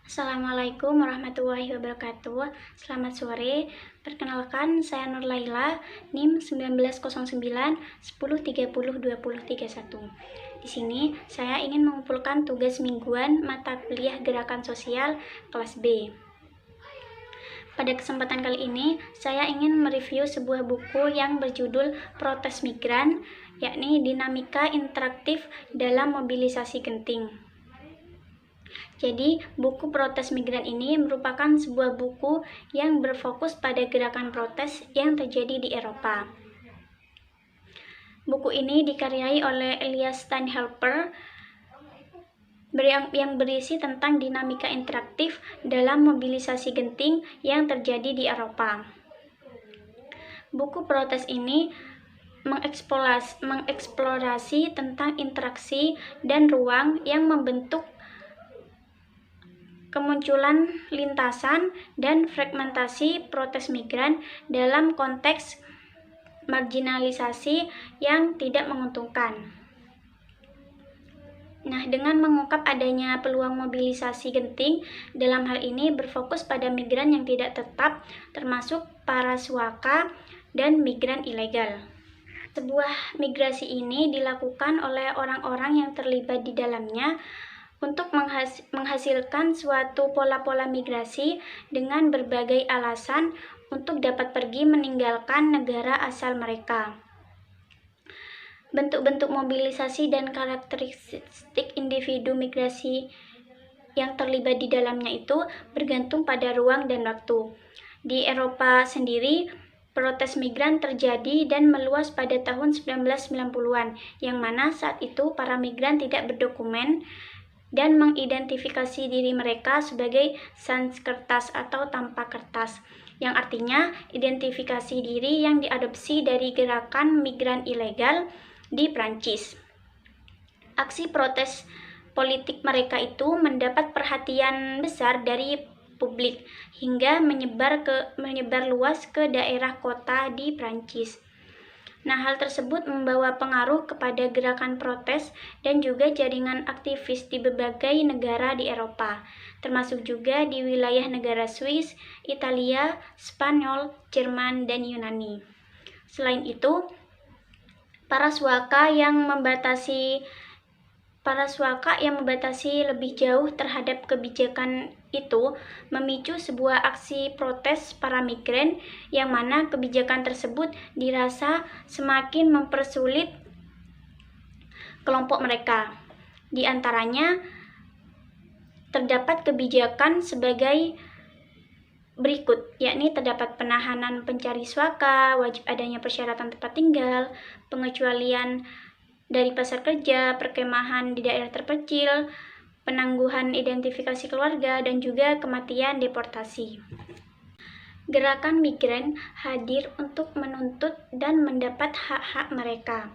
Assalamualaikum warahmatullahi wabarakatuh. Selamat sore. Perkenalkan, saya Nur Laila, NIM 1909 1030 2031. Di sini saya ingin mengumpulkan tugas mingguan mata kuliah Gerakan Sosial kelas B. Pada kesempatan kali ini, saya ingin mereview sebuah buku yang berjudul Protes Migran, yakni Dinamika Interaktif dalam Mobilisasi Genting. Jadi, buku Protes Migran ini merupakan sebuah buku yang berfokus pada gerakan protes yang terjadi di Eropa. Buku ini dikaryai oleh Elias Steinhelper yang berisi tentang dinamika interaktif dalam mobilisasi genting yang terjadi di Eropa. Buku protes ini mengeksplorasi tentang interaksi dan ruang yang membentuk kemunculan lintasan dan fragmentasi protes migran dalam konteks marginalisasi yang tidak menguntungkan. Nah, dengan mengungkap adanya peluang mobilisasi genting, dalam hal ini berfokus pada migran yang tidak tetap, termasuk para suaka dan migran ilegal. Sebuah migrasi ini dilakukan oleh orang-orang yang terlibat di dalamnya untuk menghasilkan suatu pola-pola migrasi dengan berbagai alasan untuk dapat pergi meninggalkan negara asal mereka. Bentuk-bentuk mobilisasi dan karakteristik individu migrasi yang terlibat di dalamnya itu bergantung pada ruang dan waktu. Di Eropa sendiri, protes migran terjadi dan meluas pada tahun 1990-an, yang mana saat itu para migran tidak berdokumen dan mengidentifikasi diri mereka sebagai sans kertas atau tanpa kertas, yang artinya identifikasi diri yang diadopsi dari gerakan migran ilegal di Prancis. Aksi protes politik mereka itu mendapat perhatian besar dari publik hingga menyebar luas ke daerah kota di Prancis. Nah, hal tersebut membawa pengaruh kepada gerakan protes dan juga jaringan aktivis di berbagai negara di Eropa, termasuk juga di wilayah negara Swiss, Italia, Spanyol, Jerman, dan Yunani. Selain itu, para suaka yang membatasi lebih jauh terhadap kebijakan itu memicu sebuah aksi protes para migran, yang mana kebijakan tersebut dirasa semakin mempersulit kelompok mereka. Di antaranya terdapat kebijakan sebagai berikut, yakni terdapat penahanan pencari suaka, wajib adanya persyaratan tempat tinggal, pengecualian dari pasar kerja, perkemahan di daerah terpencil, penangguhan identifikasi keluarga, dan juga kematian deportasi. Gerakan migran hadir untuk menuntut dan mendapat hak-hak mereka.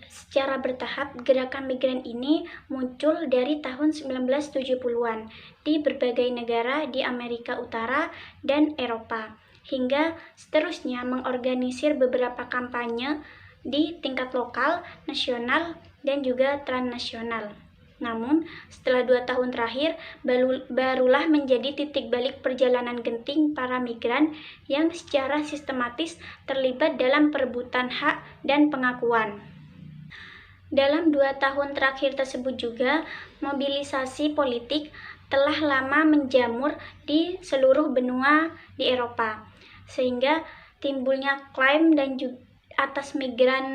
Secara bertahap, gerakan migran ini muncul dari tahun 1970-an di berbagai negara di Amerika Utara dan Eropa, hingga seterusnya mengorganisir beberapa kampanye di tingkat lokal, nasional, dan juga transnasional. Namun, setelah 2 tahun terakhir, barulah menjadi titik balik perjalanan genting para migran yang secara sistematis terlibat dalam perebutan hak dan pengakuan. Dalam 2 tahun terakhir tersebut juga, mobilisasi politik telah lama menjamur di seluruh benua di Eropa, sehingga timbulnya klaim dan juga atas migran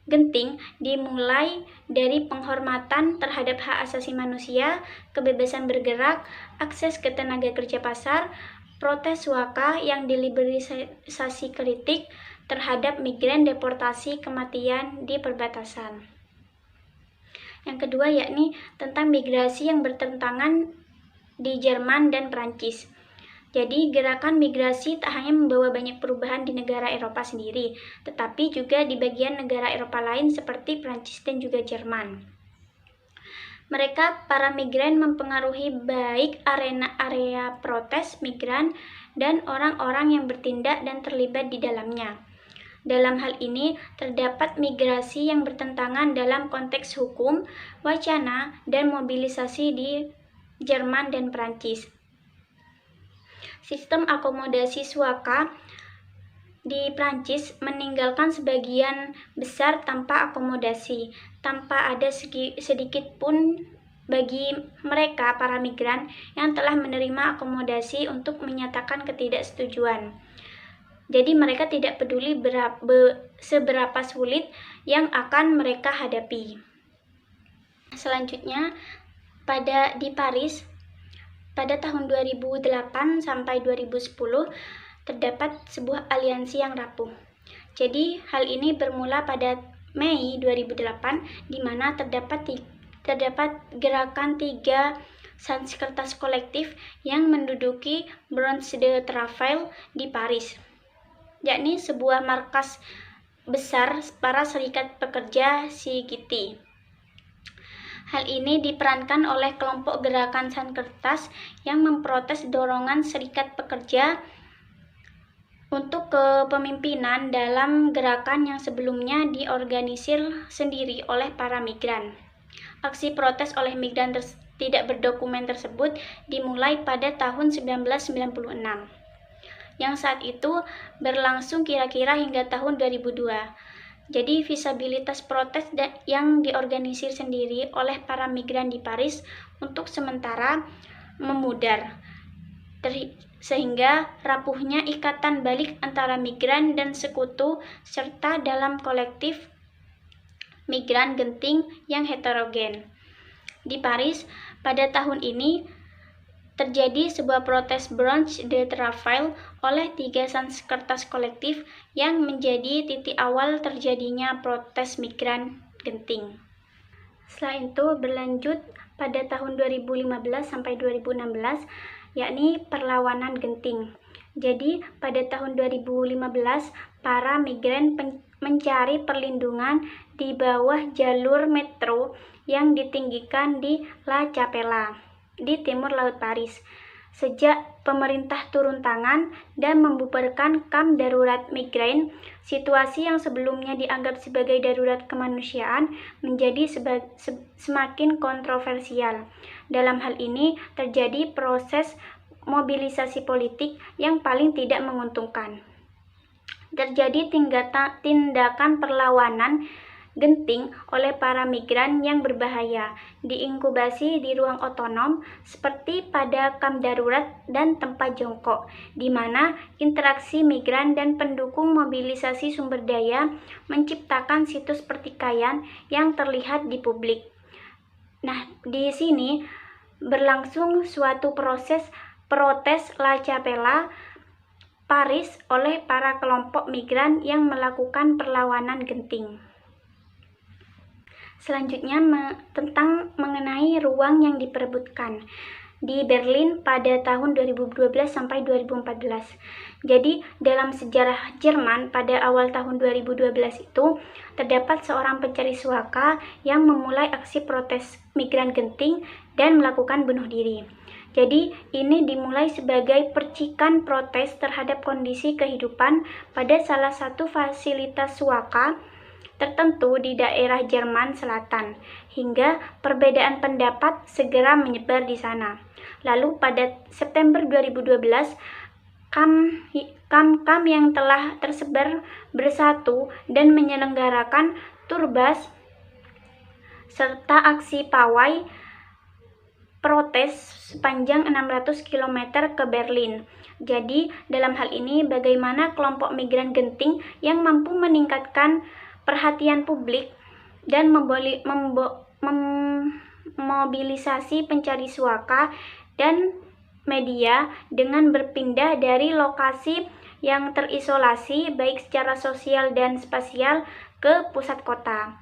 genting dimulai dari penghormatan terhadap hak asasi manusia, kebebasan bergerak, akses ke tenaga kerja pasar, protes suaka yang diliberalisasi kritik terhadap migran, deportasi, kematian di perbatasan. Yang kedua yakni tentang migrasi yang bertentangan di Jerman dan Prancis. Jadi, gerakan migrasi tak hanya membawa banyak perubahan di negara Eropa sendiri, tetapi juga di bagian negara Eropa lain seperti Prancis dan juga Jerman. Para migran mempengaruhi baik area protes migran dan orang-orang yang bertindak dan terlibat di dalamnya. Dalam hal ini, terdapat migrasi yang bertentangan dalam konteks hukum, wacana, dan mobilisasi di Jerman dan Prancis. Sistem akomodasi suaka di Prancis meninggalkan sebagian besar tanpa akomodasi, tanpa ada sedikit pun bagi mereka para migran yang telah menerima akomodasi untuk menyatakan ketidaksetujuan. Jadi mereka tidak peduli seberapa sulit yang akan mereka hadapi. Selanjutnya, di Paris pada tahun 2008 sampai 2010 terdapat sebuah aliansi yang rapuh. Jadi hal ini bermula pada Mei 2008 di mana terdapat gerakan 3 Sanskertas kolektif yang menduduki Bronze de Travail di Paris, yakni sebuah markas besar para serikat pekerja CGT. Hal ini diperankan oleh kelompok gerakan Sanskertas yang memprotes dorongan serikat pekerja untuk kepemimpinan dalam gerakan yang sebelumnya diorganisir sendiri oleh para migran. Aksi protes oleh migran tidak berdokumen tersebut dimulai pada tahun 1996. Yang saat itu berlangsung kira-kira hingga tahun 2002. Jadi visibilitas protes yang diorganisir sendiri oleh para migran di Paris untuk sementara memudar, sehingga rapuhnya ikatan balik antara migran dan sekutu serta dalam kolektif migran genting yang heterogen. Di Paris pada tahun ini terjadi sebuah protes Bronze de Travail oleh 3 Sanskertas kolektif yang menjadi titik awal terjadinya protes migran genting. Setelah itu berlanjut pada tahun 2015 sampai 2016, yakni perlawanan genting. Jadi pada tahun 2015 para migran mencari perlindungan di bawah jalur metro yang ditinggikan di La Chapelle di timur laut Paris. Sejak pemerintah turun tangan dan membubarkan kamp darurat migran, situasi yang sebelumnya dianggap sebagai darurat kemanusiaan menjadi semakin kontroversial. Dalam hal ini terjadi proses mobilisasi politik yang paling tidak menguntungkan. Terjadi tindakan perlawanan genting oleh para migran yang berbahaya, diinkubasi di ruang otonom seperti pada kamp darurat dan tempat jongkok, di mana interaksi migran dan pendukung mobilisasi sumber daya menciptakan situs pertikaian yang terlihat di publik. Nah, di sini berlangsung suatu proses protes La Chapelle, Paris oleh para kelompok migran yang melakukan perlawanan genting. Selanjutnya tentang mengenai ruang yang diperebutkan di Berlin pada tahun 2012 sampai 2014. Jadi dalam sejarah Jerman pada awal tahun 2012 itu terdapat seorang pencari suaka yang memulai aksi protes migran genting dan melakukan bunuh diri. Jadi ini dimulai sebagai percikan protes terhadap kondisi kehidupan pada salah satu fasilitas suaka tertentu di daerah Jerman Selatan, hingga perbedaan pendapat segera menyebar di sana. Lalu pada September 2012, kamp yang telah tersebar bersatu dan menyelenggarakan turbas serta aksi pawai protes sepanjang 600 km ke Berlin. Jadi dalam hal ini bagaimana kelompok migran genting yang mampu meningkatkan perhatian publik dan memobilisasi pencari suaka dan media dengan berpindah dari lokasi yang terisolasi baik secara sosial dan spasial ke pusat kota.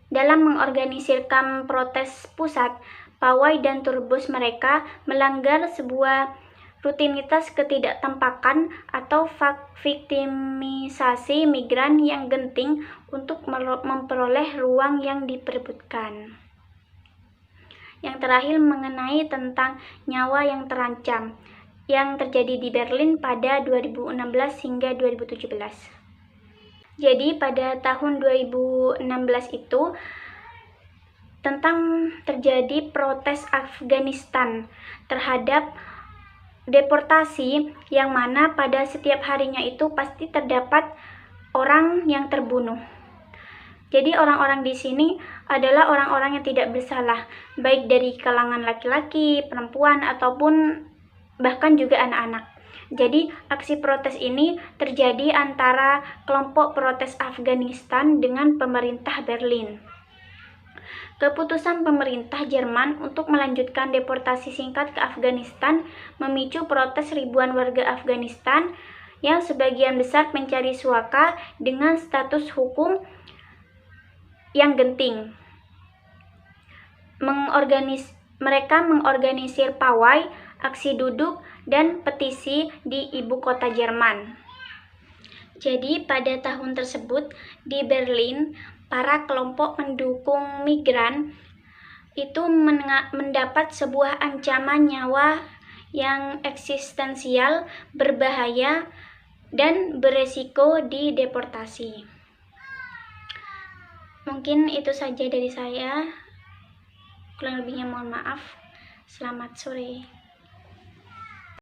Dalam mengorganisir kamp protes pusat, pawai dan turbus mereka melanggar sebuah rutinitas ketidaktampakan atau viktimisasi migran yang genting untuk memperoleh ruang yang diperebutkan. Yang terakhir mengenai tentang nyawa yang terancam. yang terjadi di Berlin pada 2016 hingga 2017. Jadi pada tahun 2016 itu tentang terjadi protes Afghanistan terhadap deportasi, yang mana pada setiap harinya itu pasti terdapat orang yang terbunuh. Jadi orang-orang di sini adalah orang-orang yang tidak bersalah, baik dari kalangan laki-laki, perempuan, ataupun bahkan juga anak-anak. Jadi aksi protes ini terjadi antara kelompok protes Afghanistan dengan pemerintah Berlin. Keputusan pemerintah Jerman untuk melanjutkan deportasi singkat ke Afghanistan memicu protes ribuan warga Afghanistan yang sebagian besar mencari suaka dengan status hukum yang genting. Mereka mengorganisir pawai, aksi duduk, dan petisi di ibu kota Jerman. Jadi pada tahun tersebut di Berlin, para kelompok pendukung migran itu mendapat sebuah ancaman nyawa yang eksistensial, berbahaya, dan beresiko dideportasi. Mungkin itu saja dari saya. Kurang lebihnya mohon maaf. Selamat sore.